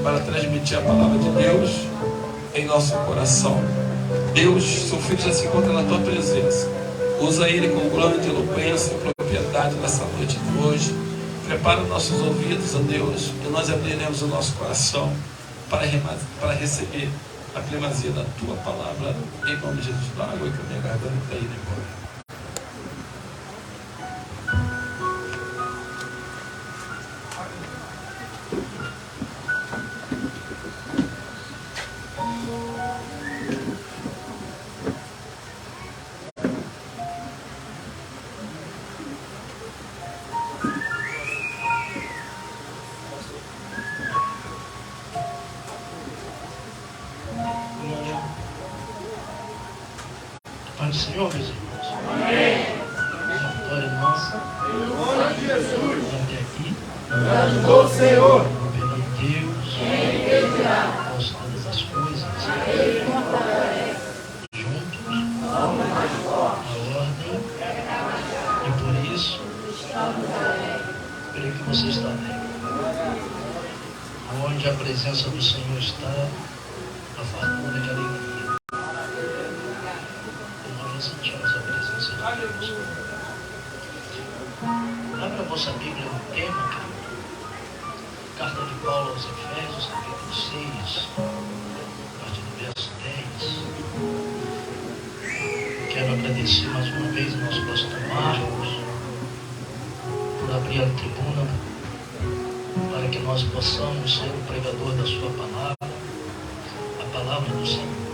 para transmitir a palavra de Deus em nosso coração. Deus, seu Filho já se encontra na tua presença. Usa ele com grande eloquência e propriedade nessa noite de hoje. Prepara nossos ouvidos, ó Deus, e nós abriremos o nosso coração para receber a primazia da tua palavra. Em nome de Jesus, dá água que eu me aguardando para ir embora. Pai do Senhor, meus irmãos. Amém. Glória nossa. Em nome de Jesus. Até aqui. Nos ajudou o Senhor. Pelo Deus. Quem dirá? Posso todas as coisas. Juntos. Somos mais fortes. A ordem. E por isso. Creio que você está bem. Onde a presença do Senhor está, a fartura de alegria. Sentimos a presença de Deus. Abra a vossa Bíblia no tema, querido. Carta de Paulo aos Efésios, capítulo 6, a partir do verso 10. Quero agradecer mais uma vez ao nosso pastor Marcos por abrir a tribuna para que nós possamos ser o pregador da sua palavra, a palavra do Senhor.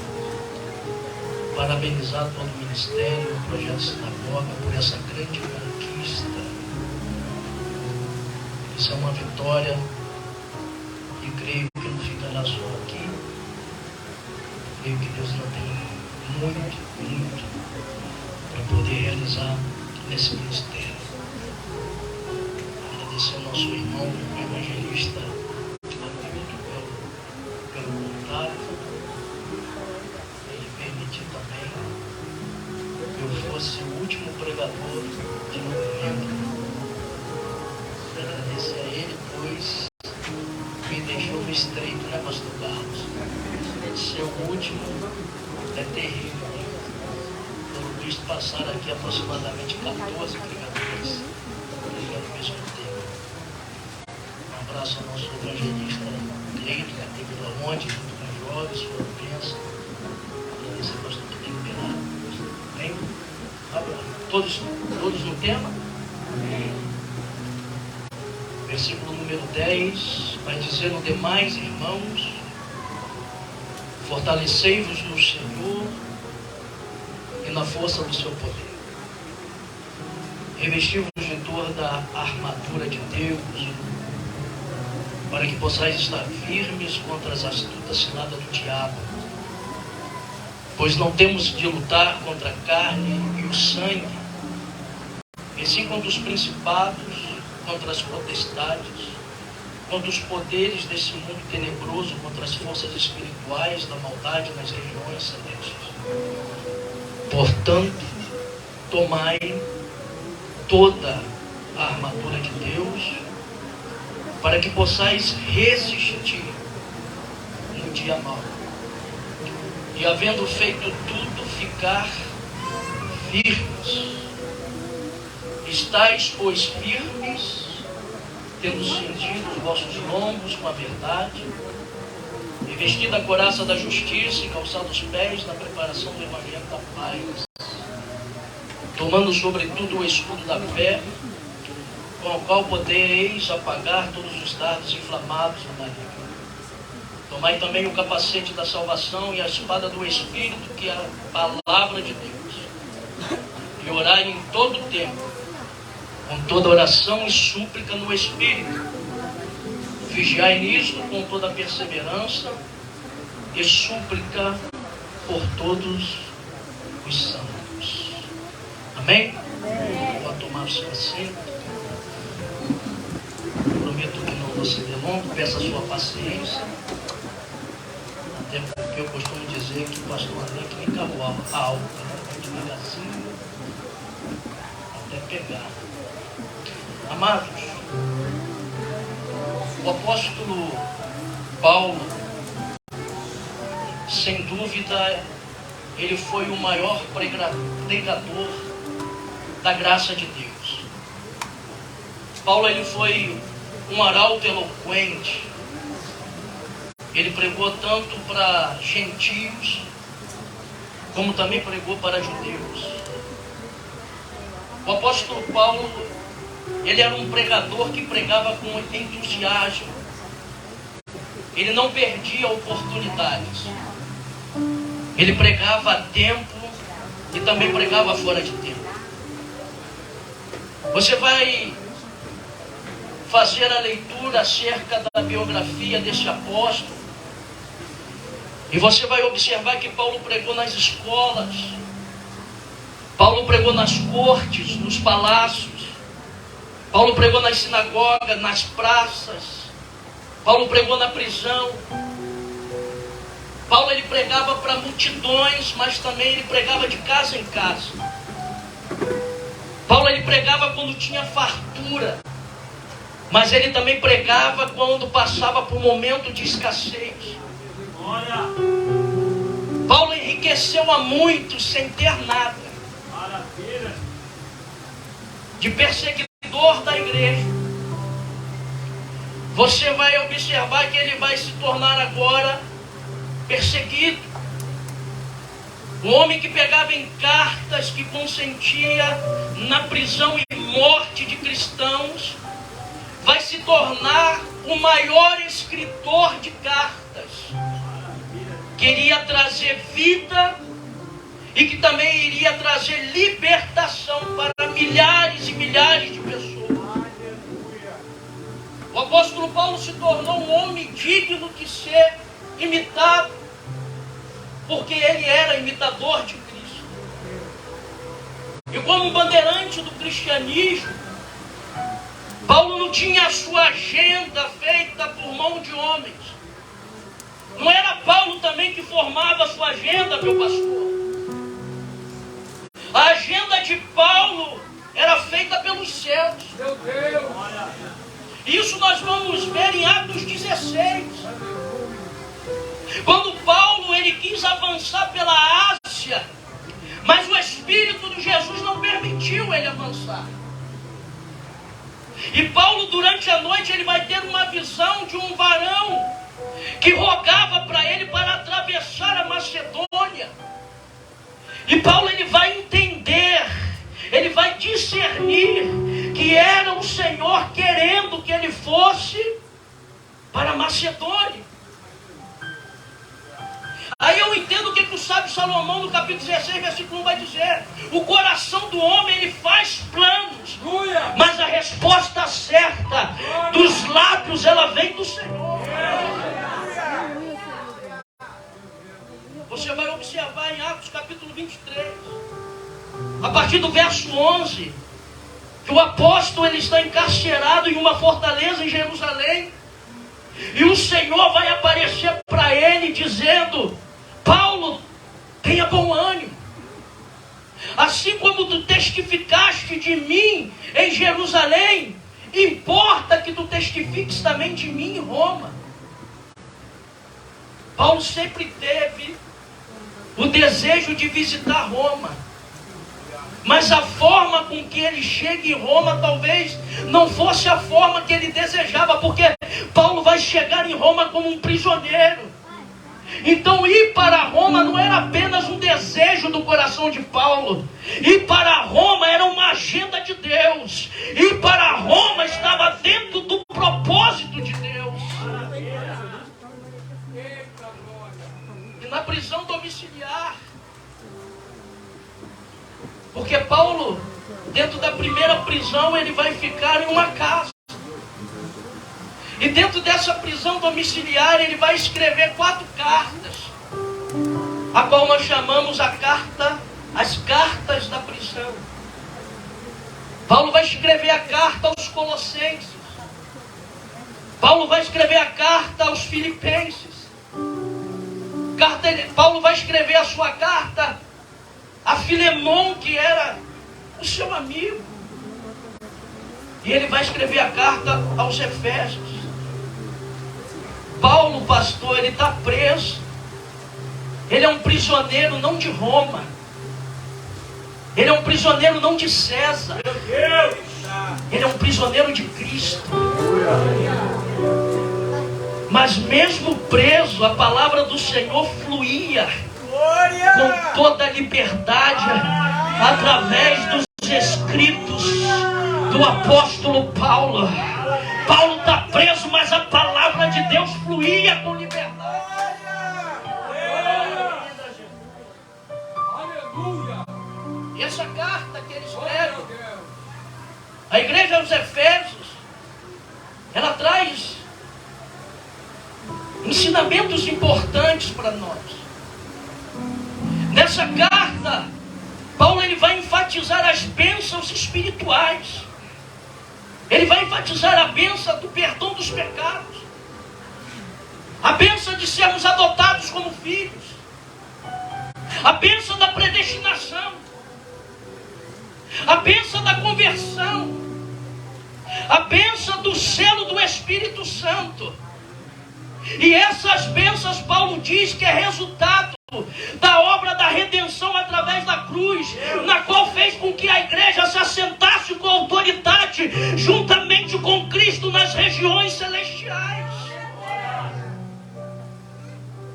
Parabenizar todo o ministério, o projeto Sinagoga, por essa grande conquista. Isso é uma vitória e creio que não ficará só aqui. Creio que Deus ainda tem muito para poder realizar nesse ministério. Agradecer ao nosso irmão, o evangelista, pelo contato. Também eu fosse o último pregador de novembro. Agradecer a ele, pois me deixou no estreito, né, pastor Carlos? Ser o último é terrível. Pelo visto, passaram aqui aproximadamente 14 pregadores pregando ao mesmo tempo. Um abraço ao nosso evangelista Cleide, que teve lá ontem, junto com os jovens, sua bênção. Esse pastor que tem liberado. Bem? Todos no tema? Amém. Versículo número 10 vai dizer: no demais, irmãos, fortalecei-vos no Senhor e na força do seu poder. Revesti-vos de toda a armadura de Deus, para que possais estar firmes contra as astutas ciladas do diabo. Pois não temos de lutar contra a carne e o sangue, e sim contra os principados, contra as potestades, contra os poderes desse mundo tenebroso, contra as forças espirituais da maldade nas regiões celestes. Portanto, tomai toda a armadura de Deus, para que possais resistir no dia mau. E havendo feito tudo, ficar firmes. Estais, pois, firmes, tendo cingido os vossos lombos com a verdade, e vestida a couraça da justiça, e calçado os pés na preparação do evangelho da paz, tomando sobretudo o escudo da fé, com o qual podereis apagar todos os dardos inflamados do maligno. Tomai também o capacete da salvação e a espada do Espírito, que é a palavra de Deus. E orai em todo o tempo, com toda oração e súplica no Espírito. Vigiai nisto com toda perseverança e súplica por todos os santos. Amém? Vou tomar o seu assento. Prometo que não vou ser longo, peço a sua paciência. Até porque eu costumo dizer que o pastor André que nem carro alto, né? Vai devagarzinho até pegar. Amados, o apóstolo Paulo, sem dúvida, ele foi o maior pregador da graça de Deus. Paulo, ele foi um arauto eloquente. Ele pregou tanto para gentios, como também pregou para judeus. O apóstolo Paulo, ele era um pregador que pregava com entusiasmo. Ele não perdia oportunidades. Ele pregava a tempo e também pregava fora de tempo. Você vai fazer a leitura acerca da biografia desse apóstolo e você vai observar que Paulo pregou nas escolas, Paulo pregou nas cortes, nos palácios, Paulo pregou nas sinagogas, nas praças, Paulo pregou na prisão. Paulo, ele pregava para multidões, mas também ele pregava de casa em casa. Paulo, ele pregava quando tinha fartura, mas ele também pregava quando passava por um momento de escassez. Paulo enriqueceu a muitos sem ter nada. De perseguidor da igreja, você vai observar que ele vai se tornar agora perseguido. Um homem que pegava em cartas, que consentia na prisão e morte de cristãos, vai se tornar o maior escritor de cartas. Queria trazer vida e que também iria trazer libertação para milhares e milhares de pessoas. O apóstolo Paulo se tornou um homem digno de ser imitado, porque ele era imitador de Cristo. E como um bandeirante do cristianismo, Paulo não tinha a sua agenda feita por mão de homens. Não era Paulo também que formava a sua agenda, meu pastor. A agenda de Paulo era feita pelos céus. Meu Deus! Isso nós vamos ver em Atos 16. Quando Paulo, ele quis avançar pela Ásia, mas o Espírito de Jesus não permitiu ele avançar. E Paulo, durante a noite, ele vai ter uma visão de um varão que rogava para ele para atravessar a Macedônia. E Paulo, ele vai entender, ele vai discernir que era o Senhor querendo que ele fosse para a Macedônia. Aí eu entendo o que o sábio Salomão, no capítulo 16, versículo 1, vai dizer: o coração do homem, ele faz planos, mas a resposta certa dos lábios, ela vem do Senhor. Você vai observar em Atos capítulo 23, a partir do verso 11, que o apóstolo, ele está encarcerado em uma fortaleza em Jerusalém, e o Senhor vai aparecer para ele dizendo: Paulo, tenha bom ânimo. Assim como tu testificaste de mim em Jerusalém, importa que tu testifiques também de mim em Roma. Paulo sempre teve o desejo de visitar Roma, mas a forma com que ele chega em Roma talvez não fosse a forma que ele desejava, porque Paulo vai chegar em Roma como um prisioneiro. Então ir para Roma não era apenas um desejo do coração de Paulo. Ir para Roma era uma agenda de Deus. Ir para Roma estava dentro do propósito de Deus. E na prisão domiciliar, porque Paulo, dentro da primeira prisão, ele vai ficar em uma casa. E dentro dessa prisão domiciliar, ele vai escrever 4 cartas, a qual nós chamamos as cartas da prisão. Paulo vai escrever a carta aos Colossenses. Paulo vai escrever a carta aos Filipenses. Paulo vai escrever a sua carta a Filemão, que era o seu amigo. E ele vai escrever a carta aos Efésios. Paulo pastor, ele está preso. Ele é um prisioneiro não de Roma. Ele é um prisioneiro não de César. Ele é um prisioneiro de Cristo. Mas mesmo preso, a palavra do Senhor fluía com toda a liberdade através dos escritos do apóstolo Paulo. Paulo está preso, mas a palavra de Deus fluía com liberdade. E essa carta que ele escreve, a igreja aos Efésios, ela traz ensinamentos importantes para nós. Nessa carta, Paulo ele vai enfatizar as bênçãos espirituais. Ele vai enfatizar a bênção do perdão dos pecados, a bênção de sermos adotados como filhos, a bênção da predestinação, a bênção da conversão, a bênção do selo do Espírito Santo. E essas bênçãos Paulo diz que é resultado da obra da redenção através da cruz, na qual fez com que a igreja se assentasse com autoridade juntamente com Cristo nas regiões celestiais.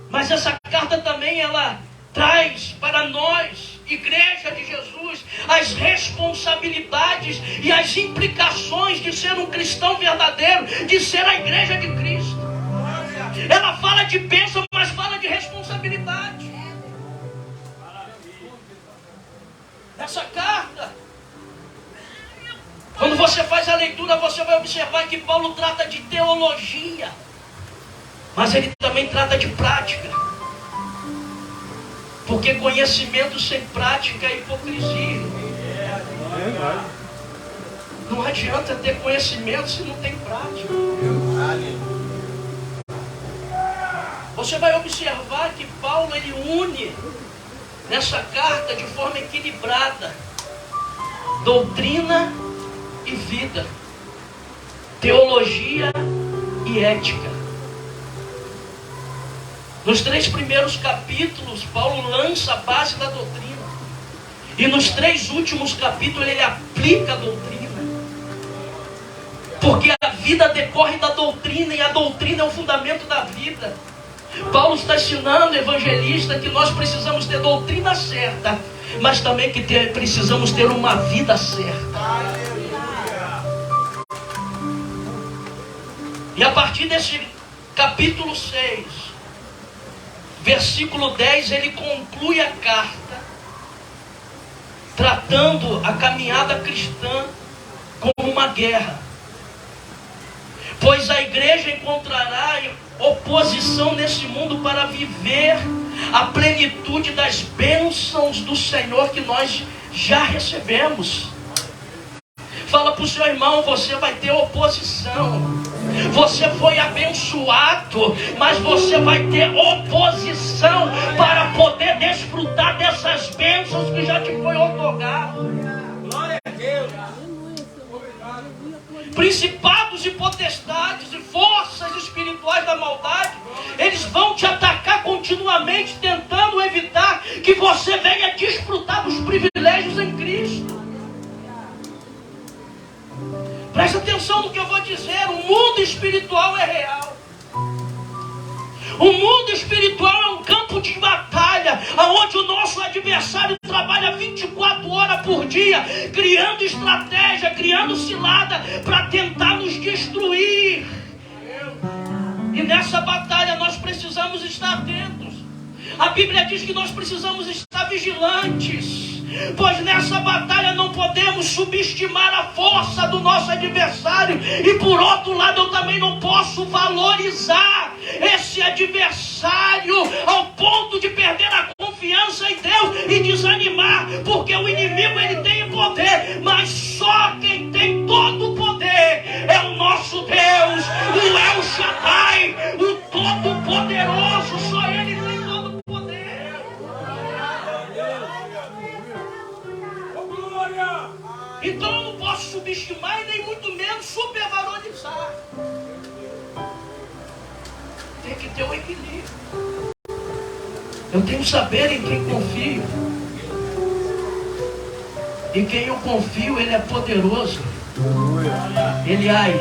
Mas essa carta também ela traz para nós, igreja de Jesus, as responsabilidades e as implicações de ser um cristão verdadeiro, de ser a igreja de Cristo. Ela fala de bênção, mas fala de responsabilidade. Nessa carta, quando você faz a leitura, você vai observar que Paulo trata de teologia, mas ele também trata de prática. Porque conhecimento sem prática é hipocrisia. Não adianta ter conhecimento se não tem prática. Você vai observar que Paulo ele une nessa carta de forma equilibrada doutrina e vida, teologia e ética. Nos 3 primeiros capítulos, Paulo lança a base da doutrina. E nos 3 últimos capítulos, ele aplica a doutrina. Porque a vida decorre da doutrina, e a doutrina é o fundamento da vida. Paulo está ensinando, evangelista, que nós precisamos ter doutrina certa, mas também que precisamos ter uma vida certa. E a partir desse capítulo 6, versículo 10, ele conclui a carta, tratando a caminhada cristã como uma guerra. Pois a igreja encontrará oposição nesse mundo para viver a plenitude das bênçãos do Senhor que nós já recebemos. Fala para o seu irmão, você vai ter oposição. Você foi abençoado, mas você vai ter oposição para poder desfrutar dessas bênçãos que já te foi otorgado. Glória a Deus. Principados e potestades e forças espirituais da maldade, eles vão te atacar continuamente, tentando evitar que você venha desfrutar dos privilégios em Cristo. Presta atenção no que eu vou dizer. O mundo espiritual é real. O mundo espiritual é um campo de batalha, onde o nosso adversário trabalha 24 horas por dia, criando estratégia, criando cilada, para tentar nos destruir. E nessa batalha nós precisamos estar atentos. A Bíblia diz que nós precisamos estar vigilantes, pois nessa batalha não podemos subestimar a força do nosso adversário, e por outro lado eu também não posso valorizar esse adversário ao ponto de perder a confiança em Deus e desanimar, porque o inimigo ele tem poder, mas só quem tem todo o poder é o nosso Deus, o El Shaddai, o Todo-Poderoso. Só Ele tem todo o poder. Então eu não posso subestimar e nem muito menos supervalorizar. tem que ter um equilíbrio. Eu tenho que saber em quem confio. Em quem eu confio, Ele é poderoso.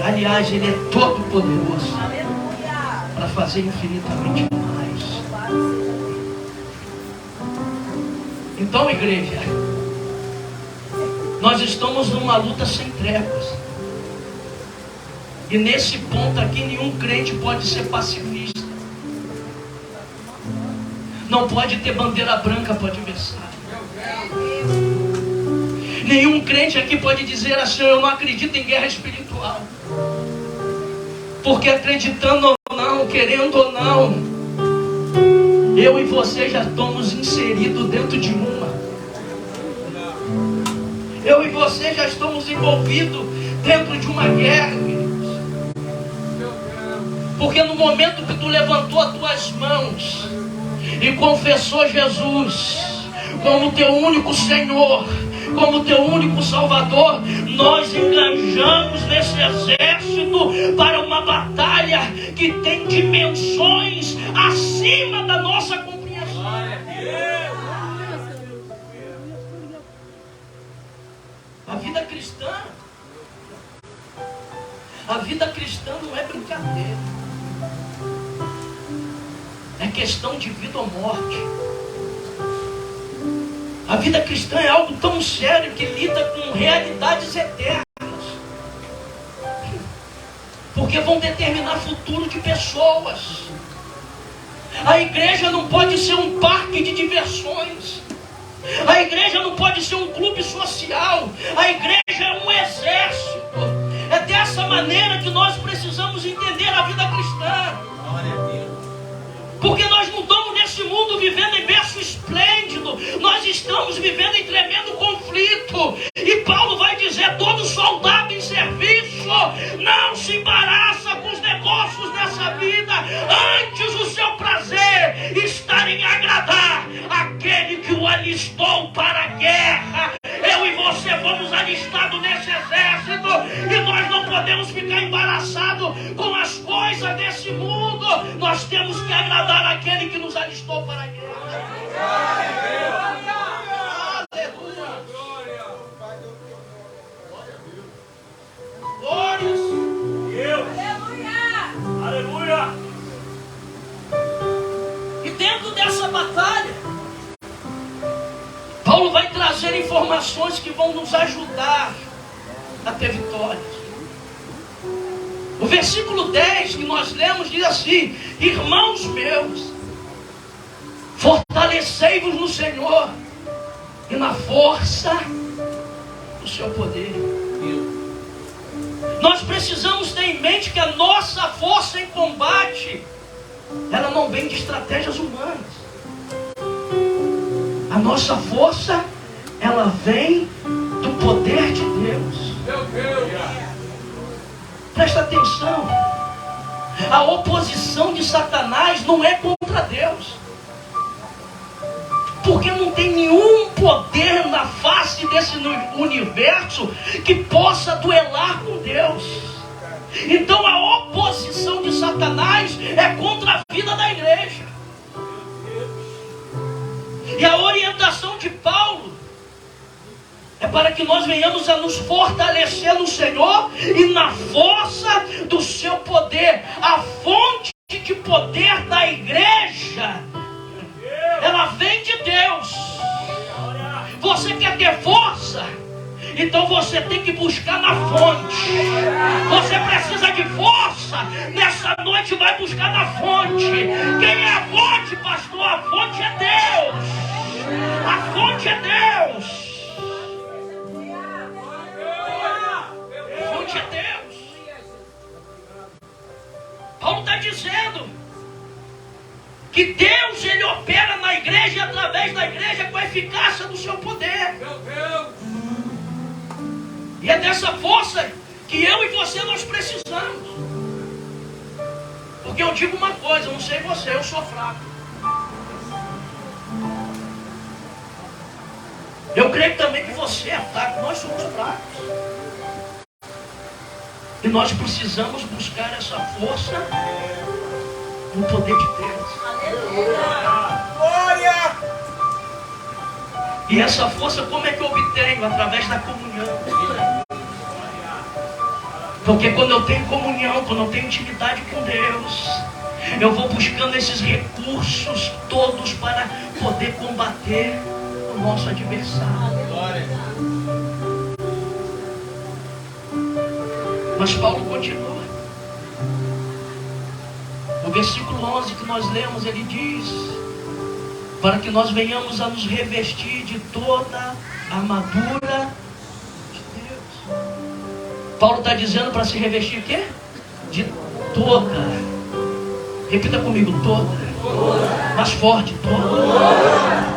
Aliás, Ele é todo poderoso para fazer infinitamente mais. Então, igreja, nós estamos numa luta sem tréguas. E nesse ponto aqui, nenhum crente pode ser pacifista. Não pode ter bandeira branca para o adversário. Nenhum crente aqui pode dizer assim: eu não acredito em guerra espiritual. Porque acreditando ou não, querendo ou não, eu e você já estamos inseridos dentro de uma. Eu e você já estamos envolvidos dentro de uma guerra, queridos. Porque no momento que tu levantou as tuas mãos e confessou Jesus como teu único Senhor, como teu único Salvador, nós engajamos nesse exército para uma batalha que tem dimensões acima da nossa compreensão. A vida cristã não é brincadeira. É questão de vida ou morte. A vida cristã é algo tão sério que lida com realidades eternas. Porque vão determinar futuro de pessoas. A igreja não pode ser um parque de diversões. A igreja não pode ser um clube social. A igreja é um exército. É dessa maneira que nós precisamos entender a vida cristã. Porque nós não estamos nesse mundo vivendo em berço esplêndido. Nós estamos vivendo em tremendo conflito. E Paulo vai dizer: todo soldado em serviço não se embaraça com os negócios dessa vida. Antes o seu prazer está em agradar aquele que o alistou para a guerra. Eu e você fomos alistados nesse exército. E nós não podemos ficar embaraçados com as coisas desse mundo. Nós temos que agradar aquele que nos alistou para a guerra. Aleluia. Glórias. Aleluia. E dentro dessa batalha, Paulo vai trazer informações que vão nos ajudar a ter vitórias. O versículo 10 que nós lemos diz assim: irmãos meus, fortalecei-vos no Senhor e na força do seu poder. Nós precisamos ter em mente que a nossa força em combate, ela não vem de estratégias humanas. A nossa força, ela vem do poder de Deus. Presta atenção. A oposição de Satanás não é contra Deus. Porque não tem nenhum poder na face desse universo que possa duelar com Deus. Então a oposição de Satanás é contra a vida da igreja. E a orientação de Paulo é para que nós venhamos a nos fortalecer no Senhor e na força do seu poder. A fonte de poder da igreja, ela vem de Deus. Você quer ter força? Então você tem que buscar na fonte. Você precisa de força. Nessa noite vai buscar na fonte. Quem é a fonte, pastor? A fonte é Deus. A fonte é Deus. A fonte é Deus. Paulo está dizendo que Deus, ele opera na igreja e através da igreja com a eficácia do seu poder. Meu Deus. E é dessa força que eu e você nós precisamos. Porque eu digo uma coisa, eu não sei você, eu sou fraco. Eu creio também que você é fraco, nós somos fracos. E nós precisamos buscar essa força no poder de Deus. Glória! E essa força como é que eu obtenho? Através da comunhão. Porque quando eu tenho comunhão, quando eu tenho intimidade com Deus, eu vou buscando esses recursos todos para poder combater o nosso adversário. Mas Paulo continua. No versículo 11 que nós lemos, ele diz: para que nós venhamos a nos revestir de toda a armadura de Deus. Paulo está dizendo para se revestir o quê? De toda. Repita comigo, toda. Mais forte, toda.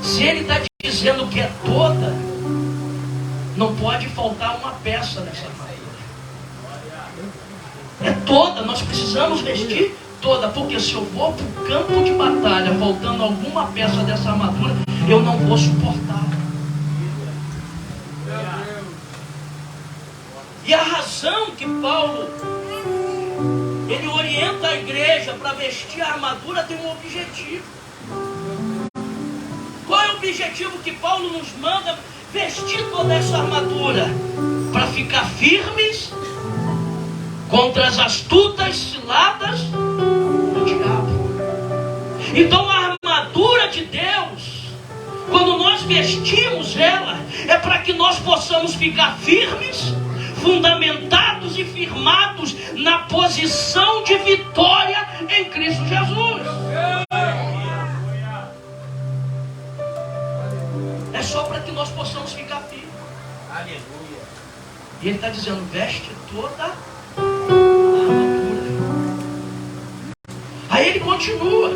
Se ele está dizendo que é toda, não pode faltar uma peça nessa armadura. É toda, nós precisamos vestir toda, porque se eu vou para o campo de batalha faltando alguma peça dessa armadura, eu não vou suportar. E a razão que Paulo ele orienta a igreja para vestir a armadura tem um objetivo. Qual é o objetivo que Paulo nos manda vestir toda essa armadura? Para ficar firmes contra as astutas ciladas do diabo. Então a armadura de Deus, quando nós vestimos ela, é para que nós possamos ficar firmes, fundamentados e firmados na posição de vitória em Cristo Jesus. É só para que nós possamos ficar firmes. Aleluia. E ele está dizendo: veste toda a armadura. Aí ele continua,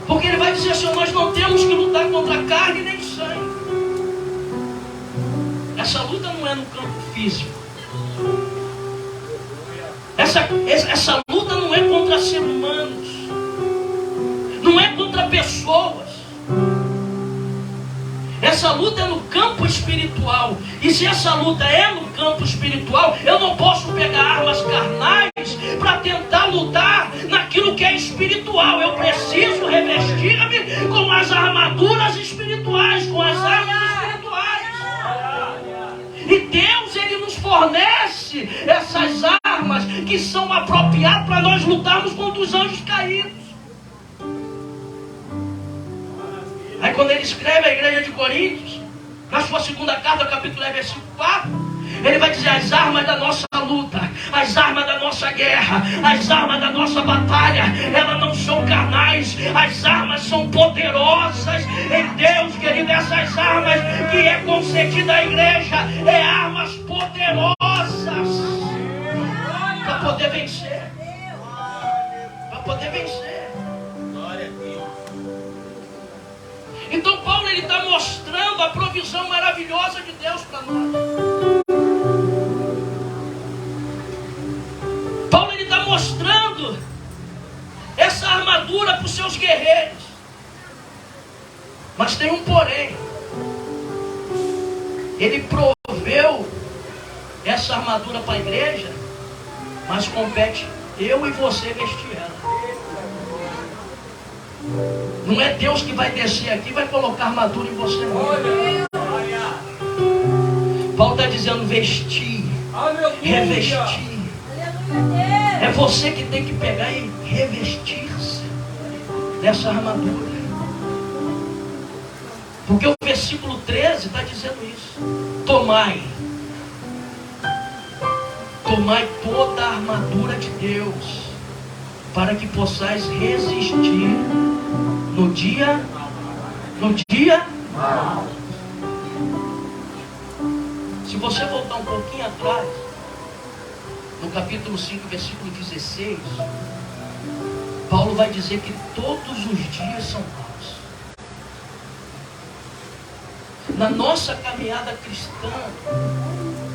porque ele vai dizer assim: nós não temos que lutar contra carne nem sangue. Essa luta não é no campo físico. Essa luta não é contra seres humanos. Não é contra pessoas. Essa luta é no campo espiritual. E se essa luta é no campo espiritual, eu não posso pegar armas carnais para tentar lutar naquilo que é espiritual. Eu preciso revestir-me com as armaduras espirituais, com as armas espirituais. E Deus, ele nos fornece essas armas que são apropriadas para nós lutarmos contra os anjos caídos. Aí quando ele escreve à igreja de Coríntios, na sua segunda carta, capítulo 10, versículo 4, ele vai dizer: as armas da nossa luta, as armas da nossa guerra, as armas da nossa batalha, elas não são carnais, as armas são poderosas em Deus, querido. Essas armas que é concedida à igreja é armas poderosas para poder vencer. Para poder vencer. Então Paulo ele está mostrando a provisão maravilhosa de Deus para nós. Paulo ele está mostrando essa armadura para os seus guerreiros. Mas tem um porém. Ele proveu essa armadura para a igreja, mas compete eu e você vestir ela. Não é Deus que vai descer aqui e vai colocar armadura em você, não. Paulo está dizendo vestir, revestir. É você que tem que pegar e revestir-se dessa armadura. Porque o versículo 13 está dizendo isso: tomai toda a armadura de Deus, para que possais resistir no dia mal. Se você voltar um pouquinho atrás, no capítulo 5, versículo 16, Paulo vai dizer que todos os dias são maus. Na nossa caminhada cristã,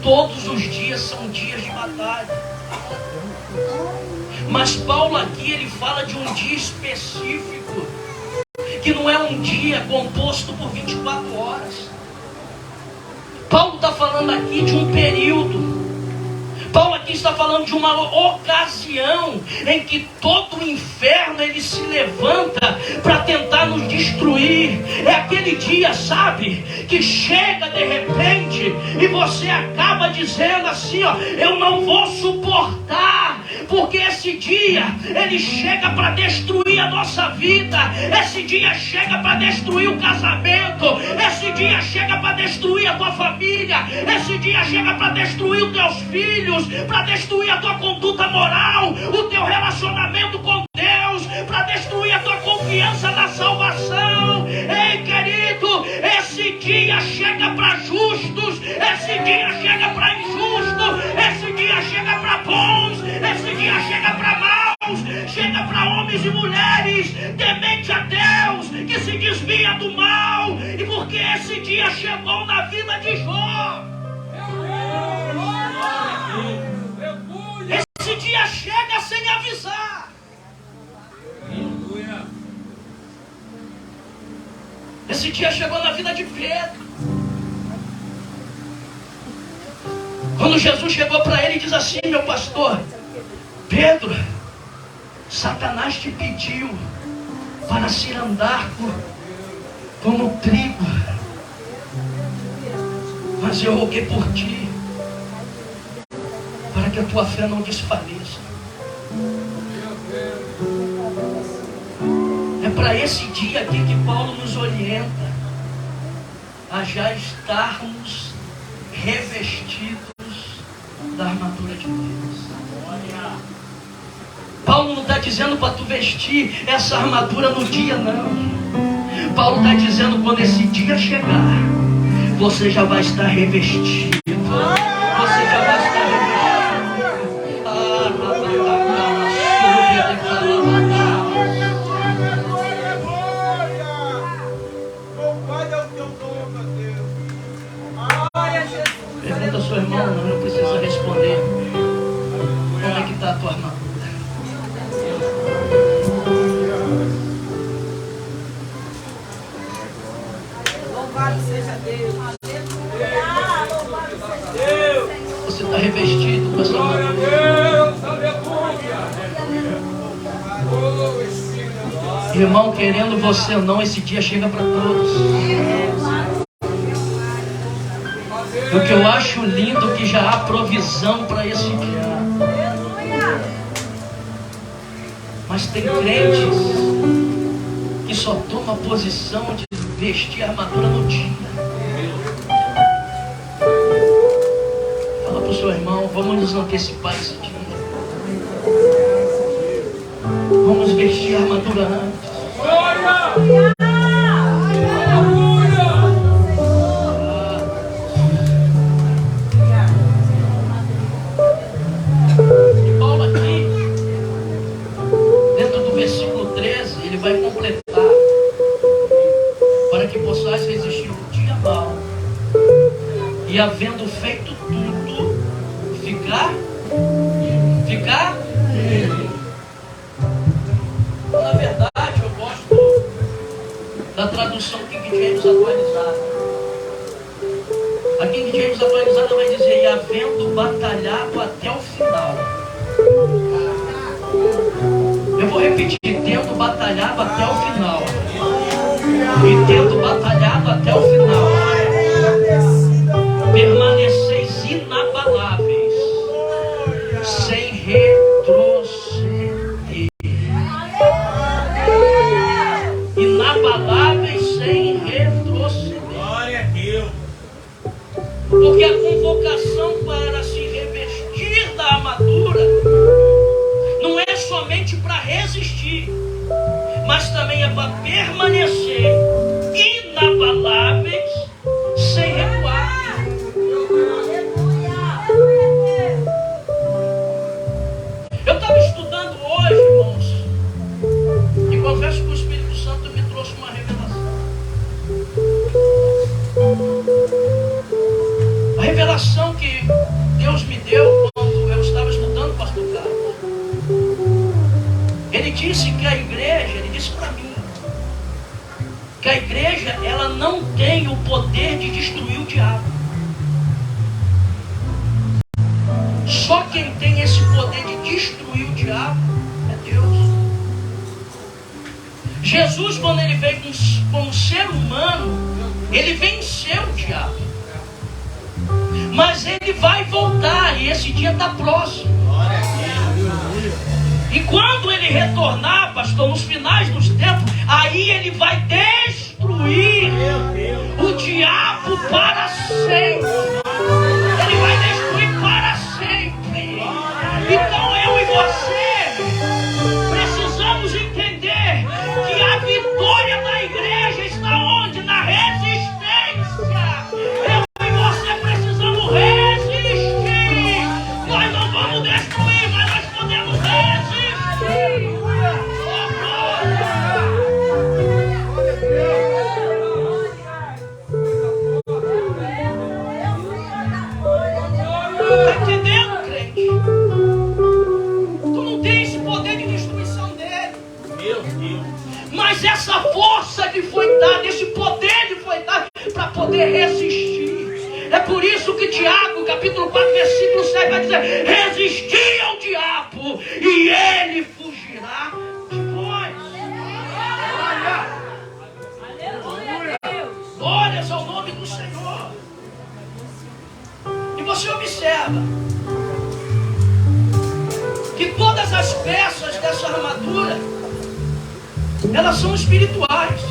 todos os dias são dias de batalha. Mas Paulo aqui ele fala de um dia específico, que não é um dia composto por 24 horas. Paulo está falando aqui de um período. Paulo aqui está falando de uma ocasião em que todo o inferno ele se levanta para tentar nos destruir. É aquele dia, sabe, que chega de repente e você acaba dizendo assim, ó, eu não vou suportar, porque esse dia ele chega para destruir a nossa vida, esse dia chega para destruir o casamento, esse dia chega para destruir a tua família, esse dia chega para destruir os teus filhos, para destruir a tua conduta moral, o teu relacionamento com Deus, para destruir a tua confiança na salvação. Ei, querido, esse dia chega para justos, esse dia chega para injustos, esse dia chega para bons, esse dia chega para maus, chega para homens e mulheres temente a Deus, que se desvia do mal. E porque esse dia chegou na vida de Jó, esse dia chega sem avisar. Esse dia chegou na vida de Pedro. Quando Jesus chegou para ele e diz assim: meu pastor, Pedro, Satanás te pediu para se andar como trigo, mas eu roguei por ti, para que a tua fé não desfaleça. É para esse dia aqui que Paulo nos orienta a já estarmos revestidos da armadura de Deus. Paulo não está dizendo para tu vestir essa armadura no dia, não. Paulo está dizendo, quando esse dia chegar, você já vai estar revestido. Você já vai estar revestido. Pergunta ao seu irmão, não precisa responder. Como é que está a tua armadura? Louvado seja Deus. Você está revestido com essa armadura. Irmão, querendo você ou não, esse dia chega para todos. O que eu acho lindo é que já há provisão para esse dia. Mas tem crentes que só tomam a posição de vestir a armadura no dia. Fala para o seu irmão, vamos nos antecipar esse dia. Vamos vestir a armadura antes. E Paulo aqui, dentro do versículo 13, ele vai completar: para que possais resistir no dia mau, e havendo feito tudo, ficar. Na verdade, eu gosto da tradução King James atualizada. A King James atualizada vai dizer: e havendo batalhado até o final. Eu vou repetir: tendo batalhado até o final. E tendo batalhado até o final, permaneceis inabaláveis, sem retroceder. Inabaláveis, sem retroceder. Glória a Deus. Porque a convocação para se revestir da armadura não é somente para resistir, mas também é para permanecer inabaláveis, sem recuar. Eu estava estudando hoje, irmãos, e confesso que o Espírito Santo me trouxe uma revelação. A revelação que Deus me deu quando eu estava estudando o pastor Carlos. Ele disse que a igreja, ele disse para mim, que a igreja, ela não tem o poder de destruir o diabo. só quem tem esse poder de destruir o diabo é Deus. Jesus, quando ele veio como ser humano, ele venceu o diabo. Mas ele vai voltar, e esse dia está próximo. E quando ele retornar, pastor, nos finais dos tempos, aí ele vai destruir o diabo para sempre. Ele vai destruir para sempre. Então eu e você precisamos entender que a vitória da igreja está onde? Na resistência. Eu e você precisamos resistir. Nós não vamos destruir, mas nós podemos resistir. Está entendendo, crente? Tu não tem esse poder de destruição dele. Meu Deus. Mas essa força lhe foi dada, esse poder lhe foi dado para poder resistir. É por isso que Tiago, capítulo 4, versículo 7 vai dizer: resistir ao diabo e ele fugirá de vós. Glórias ao nome do Senhor. E você observa que todas as peças dessa armadura, elas são espirituais.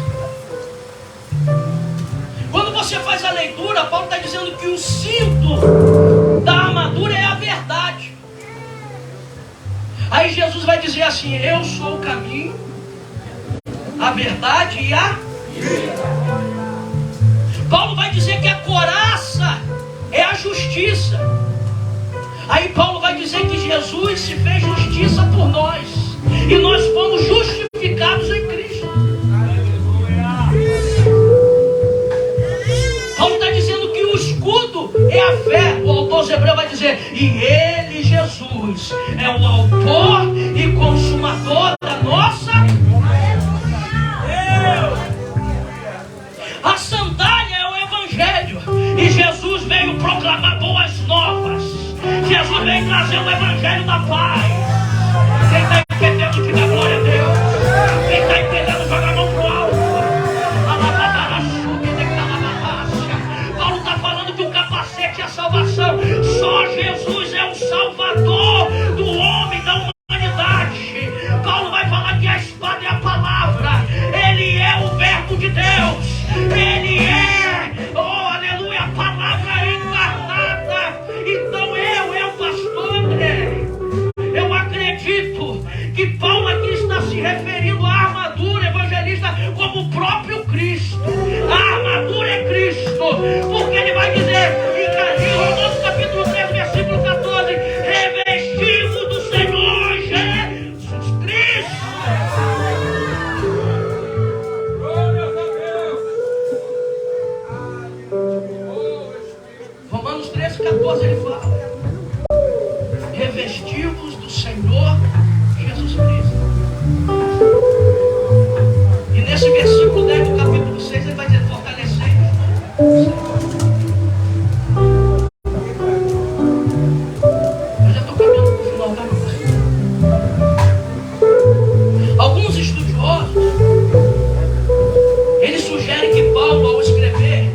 Quando você faz a leitura, Paulo está dizendo que o cinto da armadura é a verdade. Aí Jesus vai dizer assim: eu sou o caminho, a verdade e a vida. Paulo vai dizer que a couraça é a justiça. Aí Paulo vai dizer que Jesus se fez justiça por nós, e nós fomos justificados em Cristo. Paulo está dizendo que o escudo é a fé. O autor aos Hebreus vai dizer: e ele, Jesus, é o autor e consumador da nossa. A sandália é o evangelho, e Jesus veio proclamar boas novas. Jesus veio trazer o evangelho da paz. Quem está entendendo, diga glória a Deus. Quem está entendendo, joga a mão pro alto. Paulo está falando que o capacete é a salvação. Só Jesus é o salvador do homem, da humanidade. Paulo vai falar que a espada é a palavra. Ele é o verbo de Deus. Ele é, oh aleluia, a palavra encarnada. Então eu pastor André, eu acredito que Paulo aqui está se referindo à armadura evangelista como o próprio Cristo. A armadura é Cristo, porque ele vai dizer em Romanos capítulo 3, versículo 14: revestido do Senhor Jesus Cristo. Romanos 13, 14 ele fala: revestivos do Senhor Jesus Cristo. E nesse versículo 10 do capítulo 6 ele vai dizer: fortalecei-vos. Eu já estou caminhando para o final da noite. Alguns estudiosos, eles sugerem que Paulo, ao escrever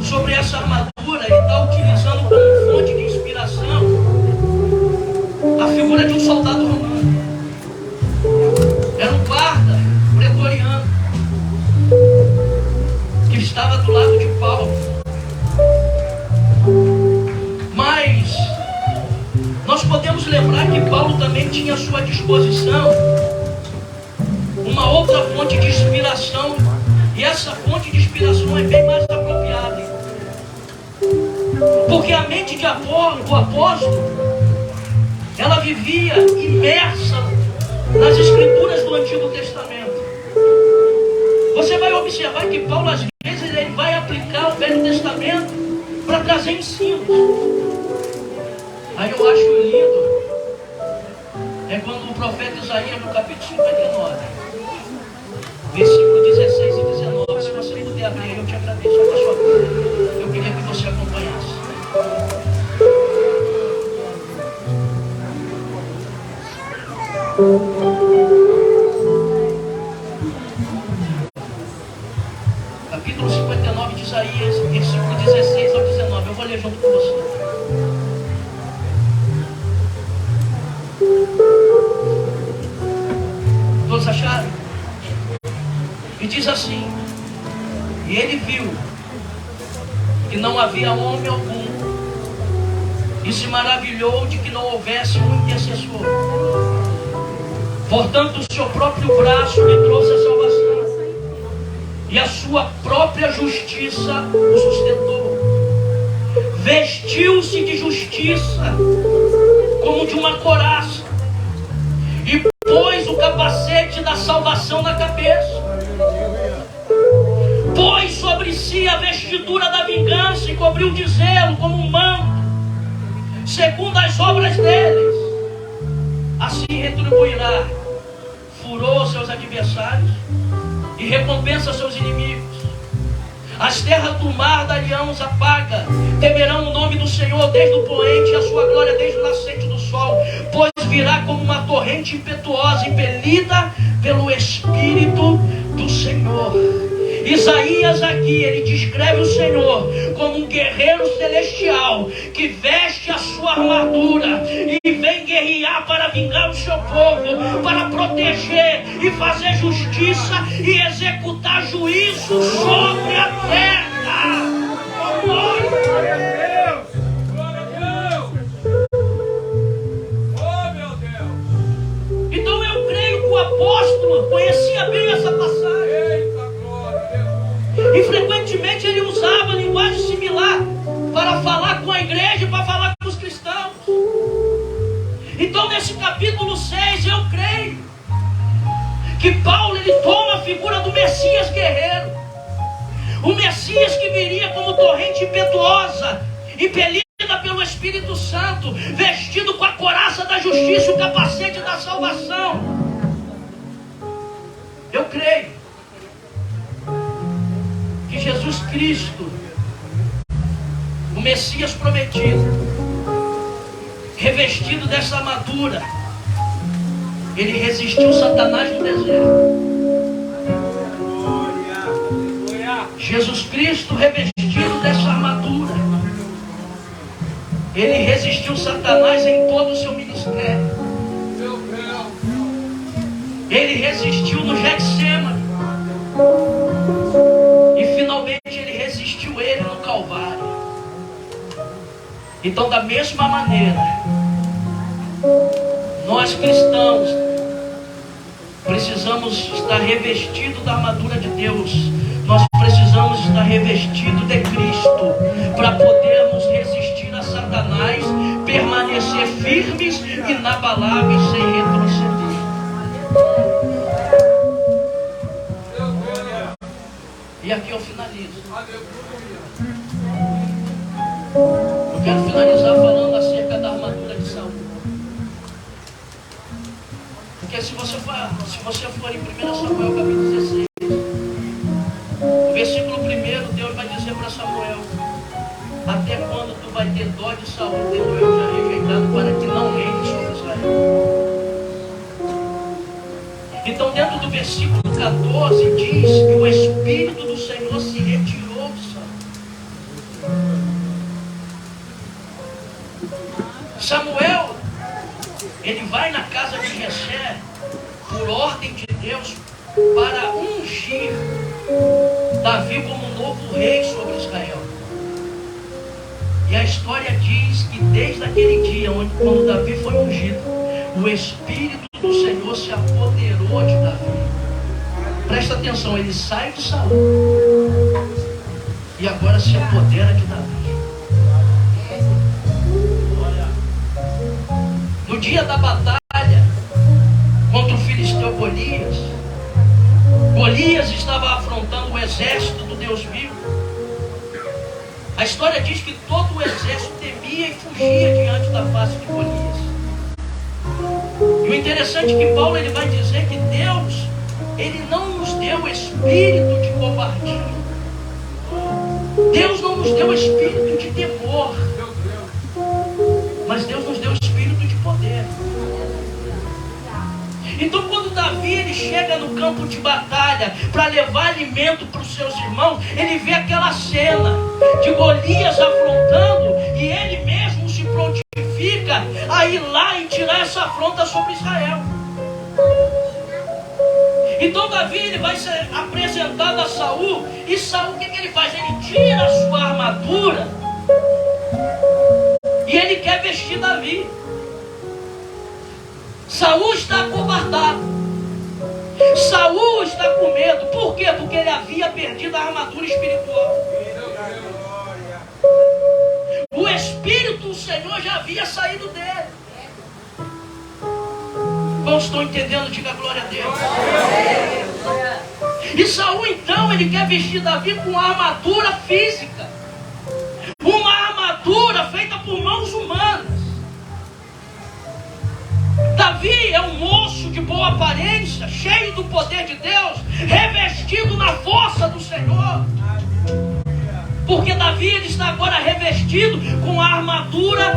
sobre essa armadura, ele está utilizando como fonte de inspiração a figura de um soldado romano. Era um guarda pretoriano que estava do lado de Paulo. Mas nós podemos lembrar que Paulo também tinha à sua disposição uma outra fonte de inspiração, e essa fonte de inspiração é bem mais apropriada, porque a mente de Apolo, do apóstolo, ela vivia imersa nas escrituras do Antigo Testamento. Você vai observar que Paulo, às vezes, ele vai aplicar o Velho Testamento para trazer ensinos. Aí eu acho lindo é quando o profeta Isaías, no capítulo 59, versículo 16 e 19, se você puder abrir, eu te agradeço a sua vida. Eu queria que você acompanhasse. Capítulo 59 de Isaías, versículo 16 ao 19. Eu vou ler junto com você. Todos acharam? E diz assim: e ele viu que não havia homem algum, e se maravilhou de que não houvesse um intercessor. Portanto, o seu próprio braço lhe trouxe a salvação, e a sua própria justiça o sustentou. Vestiu-se de justiça como de uma couraça, e pôs o capacete da salvação na cabeça. Pôs sobre si a vestidura da vingança e cobriu de zelo como um manto, segundo as obras deles. Assim retribuirá, furou seus adversários e recompensa seus inimigos. As terras do mar dar-lhe-ão os apaga, temerão o nome do Senhor desde o poente e a sua glória desde o nascente do sol, pois virá como uma torrente impetuosa, impelida pelo Espírito do Senhor. Isaías aqui, ele descreve o Senhor como um guerreiro celestial que veste a sua armadura e vem guerrear para vingar o seu povo, para proteger e fazer justiça e executar juízo sobre a terra. Glória a Deus! Glória a Deus! Oh, meu Deus! Então eu creio que o apóstolo conhecia bem essa passagem. E frequentemente ele usava linguagem similar para falar com a igreja e para falar com os cristãos. Então nesse capítulo 6 eu creio que Paulo ele toma a figura do Messias guerreiro, o Messias que viria como torrente impetuosa, impelida pelo Espírito Santo, vestido com a couraça da justiça e o capacete da salvação. Eu creio que Jesus Cristo, o Messias prometido, revestido dessa armadura, ele resistiu Satanás no deserto. Jesus Cristo, revestido dessa armadura, ele resistiu Satanás em todo o seu ministério. Ele resistiu no Getsêmani. E finalmente ele resistiu ele no Calvário. Então, da mesma maneira, nós cristãos precisamos estar revestidos da armadura de Deus. Nós precisamos estar revestidos de Cristo para podermos resistir a Satanás, permanecer firmes, inabaláveis, sem retroceder. E aqui eu finalizo. Eu quero finalizar falando acerca da armadura de Saul. Porque se você for em 1 Samuel capítulo 16, no versículo 1, Deus vai dizer para Samuel: até quando tu vai ter dó de Saul, tendo eu já rejeitado, para que não reine sobre Israel? Então, dentro do versículo 14, diz que o Espírito do Senhor se retirou de Saul. Samuel, ele vai na casa de Jessé, por ordem de Deus, para ungir Davi como novo rei sobre Israel. E a história diz que desde aquele dia, quando Davi foi ungido, o Espírito do Senhor se apoderou de Davi. Presta atenção, ele sai de Saul e agora se apodera de Davi. No dia da batalha contra o filisteu Golias, Golias estava afrontando o exército do Deus vivo. A história diz que todo o exército temia e fugia diante da face de Golias. E o interessante é que Paulo ele vai dizer que Deus, ele não nos deu espírito de covardia. Deus não nos deu espírito de temor, mas Deus nos deu espírito de poder. Então, quando Davi ele chega no campo de batalha para levar alimento para os seus irmãos, ele vê aquela cena de Golias afrontando, e ele mesmo se prontifica a ir lá e tirar essa afronta sobre Israel. Então Davi ele vai ser apresentado a Saul, e Saul o que ele faz? Ele tira a sua armadura e ele quer vestir Davi. Saul está acovardado, Saul está com medo. Por quê? Porque ele havia perdido a armadura espiritual. O Espírito do Senhor já havia saído dele. Quantos estão entendendo? Diga glória a Deus. E Saul então ele quer vestir Davi com uma armadura física, uma armadura feita por mãos humanas. Davi é um moço de boa aparência, cheio do poder de Deus, revestido na força do Senhor. Porque Davi ele está agora revestido com a armadura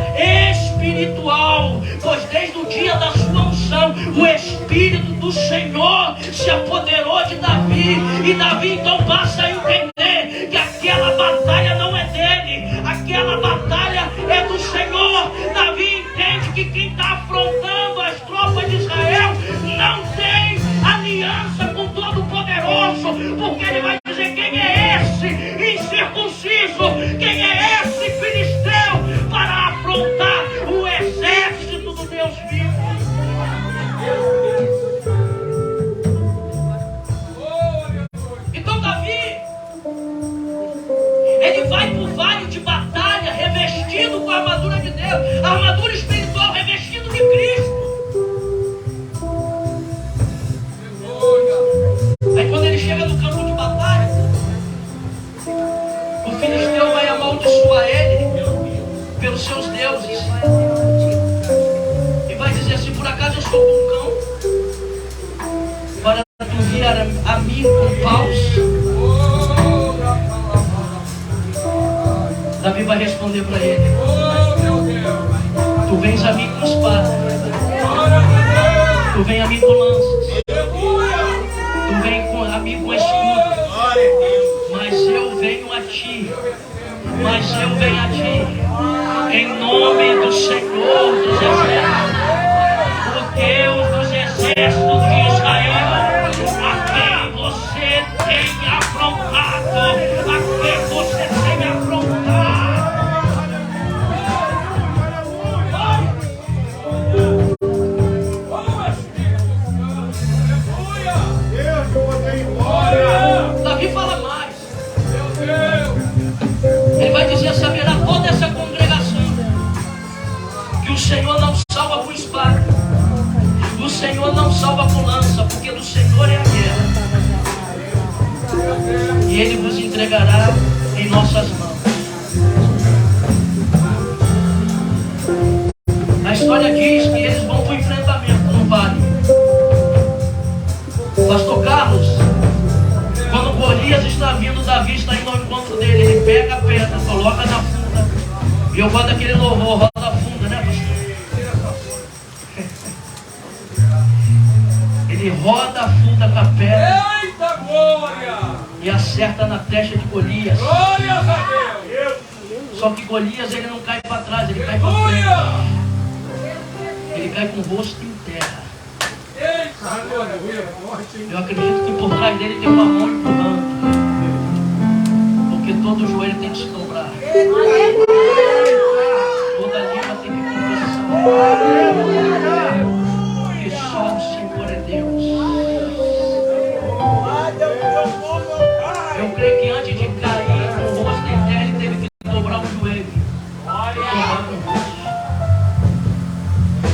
espiritual, pois desde o dia da sua unção, o Espírito do Senhor se apoderou de Davi. E Davi então passa a entender que aquela batalha não é dele, aquela batalha é do Senhor. Davi entende que quem está afrontando as tropas de Israel não tem aliança com Todo-Poderoso, porque ele vai dizer: quem é esse incircunciso? Quem é esse filisteu para afrontar o exército do Deus vivo? Então Davi ele vai para o vale de batalha revestido com a armadura de Deus, a armadura espiritual, revestido de Cristo. Aí quando ele chega no campo de batalha, o filisteu vai amaldiçoar ele pelos seus deuses e vai dizer assim: por acaso eu sou um cão para tu vir a mim com paus? Davi vai responder para ele: tu vens a mim com espada, tu vens a mim com lanças, tu vens a mim com escudo, mas eu venho a ti, em nome do Senhor dos Exércitos, o Deus dos exércitos de Israel, a quem você tem afrontado, a quem você tem afrontado. Davi fala mais. Ele vai dizer: saberá toda essa congregação que o Senhor não salva com espada, o Senhor não salva com lança, porque do Senhor é a guerra, e Ele vos entregará em nossas mãos. A história diz que eles vão para o enfrentamento no vale. Pastor Carlos, quando Golias está vindo, Davi está indo ao encontro dele. Ele pega a pedra, coloca na funda. E eu gosto daquele louvor: roda a funda, né, pastor? Ele roda a funda com a pedra. Eita glória! E acerta na testa de Golias. Glória a Deus! Só que Golias ele não cai para trás, ele cai para frente. Ele cai com o rosto em terra. Eu acredito que por trás dele tem uma mão empurrando, porque todo joelho tem que se dobrar, toda língua tem que confessar que só o Senhor é Deus. Eu creio que antes de cair com o rosto em terra, ele teve que dobrar o joelho e dobrar o rosto.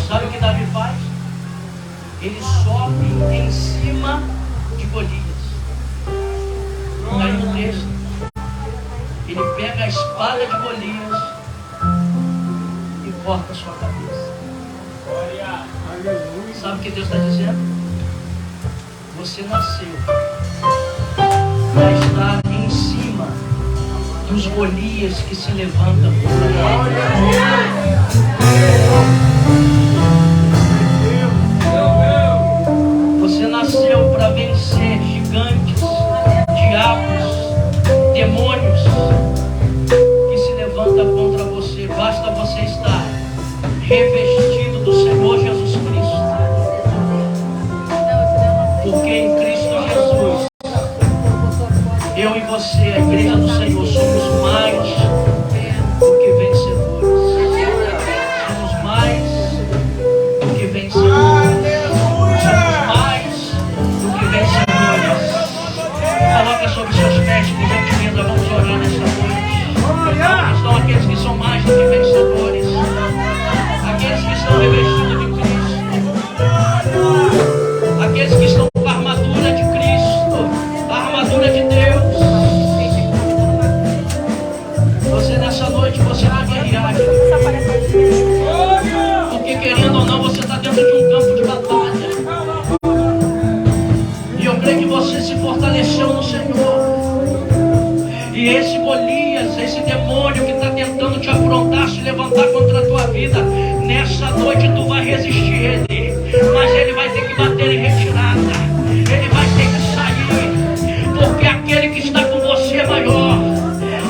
Sabe o que Davi faz? Ele sobe em cima de Golias. Aí no texto, ele pega a espada de Golias e corta a sua cabeça. Sabe o que Deus está dizendo? Você nasceu para estar em cima dos Golias que se levantam contra ele. Você nasceu para vencer gigantes, diabos, demônios que se levantam contra você. Basta você estar revestido do Senhor Jesus Cristo. Porque em Cristo Jesus, eu e você, a igreja do Senhor, somos mais do que vencedores. Somos mais do que vencedores. Somos mais do que vencedores. Coloca sobre seus pés, por gentileza, vamos orar nessa noite. Onde estão aqueles que são mais do que vencedores? Aqueles que estão revestidos de Cristo. Aqueles que estão com a armadura de Cristo, a armadura de Deus. Você nessa noite, você vai guerrear. Porque querendo ou não, você está dentro de um campo de batalha. E eu creio que você se fortaleceu no Senhor. E esse Golias, esse demônio que está tentando te afrontar, se levantar contra a tua vida, nessa noite tu vai resistir ele. Mas ele vai ter que bater em retirada. Ele vai ter que sair. Porque aquele que está com você é maior.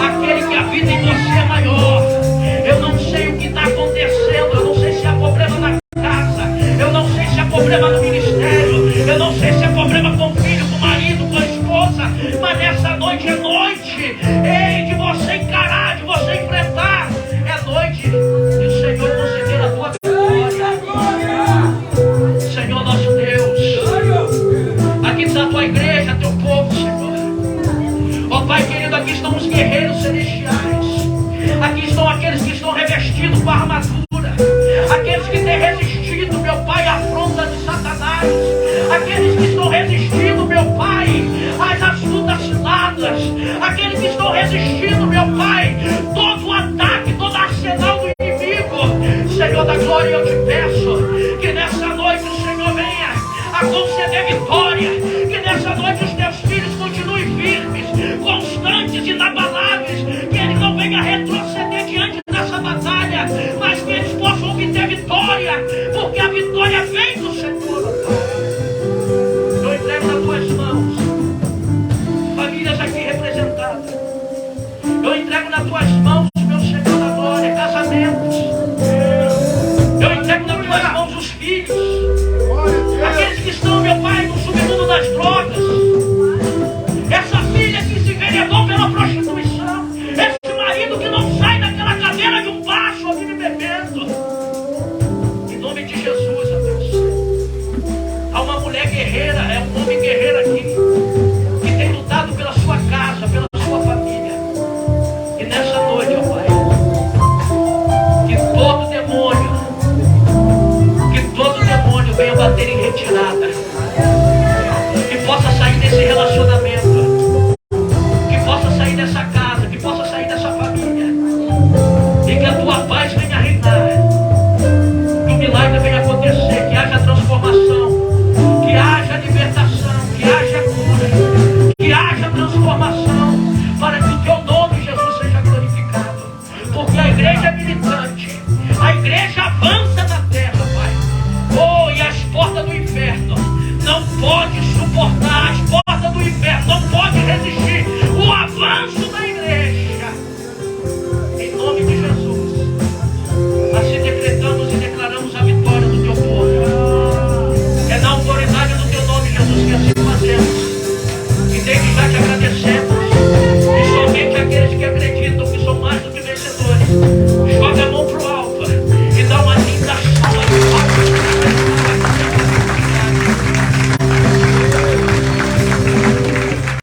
Aquele que habita em você é maior. Eu não sei o que está acontecendo. Eu não sei se há problema na casa. Eu não sei se há problema no ministério. Eu não sei se há problema com o filho, com o marido, com a esposa. Mas nessa noite é noite. Ei, de você encarar, de você enfrentar. É noite de o Senhor conceder a tua vitória. Senhor nosso Deus, aqui está a tua igreja, teu povo, Senhor. Ó Pai querido, aqui estão os guerreiros celestiais. Aqui estão aqueles que estão revestidos com a armadura. Aqueles que têm resistido, meu Pai, à afronta de Satanás. Aqueles que estão resistindo, meu Pai, às astutas ciladas. Aqueles que estão resistindo, meu Pai, todo o ataque, todo o arsenal do inimigo. Senhor da glória, eu te peço que nessa noite o Senhor venha a conceder vitória. Que nessa noite os teus filhos continuem firmes, constantes, inabaláveis. Que eles não venham retroceder diante dessa batalha, mas que eles possam obter vitória, porque a vitória vem do Senhor, Pai. Eu entrego nas tuas mãos famílias aqui representadas. Eu entrego nas tuas mãos, meu Senhor da glória, casamentos. Eu entrego nas tuas mãos os filhos. Aqueles que estão, meu Pai, no submundo das drogas. Essa filha que se enveredou pela prostituição. Esse marido que não sai daquela cadeira de um bar só vive bebendo. Em nome de Jesus, ó Deus. Há uma mulher guerreira, é um homem guerreiro aqui, que tem lutado pela sua casa, pela sua família. E nessa noite, ó Pai, que todo demônio venha bater em retirada.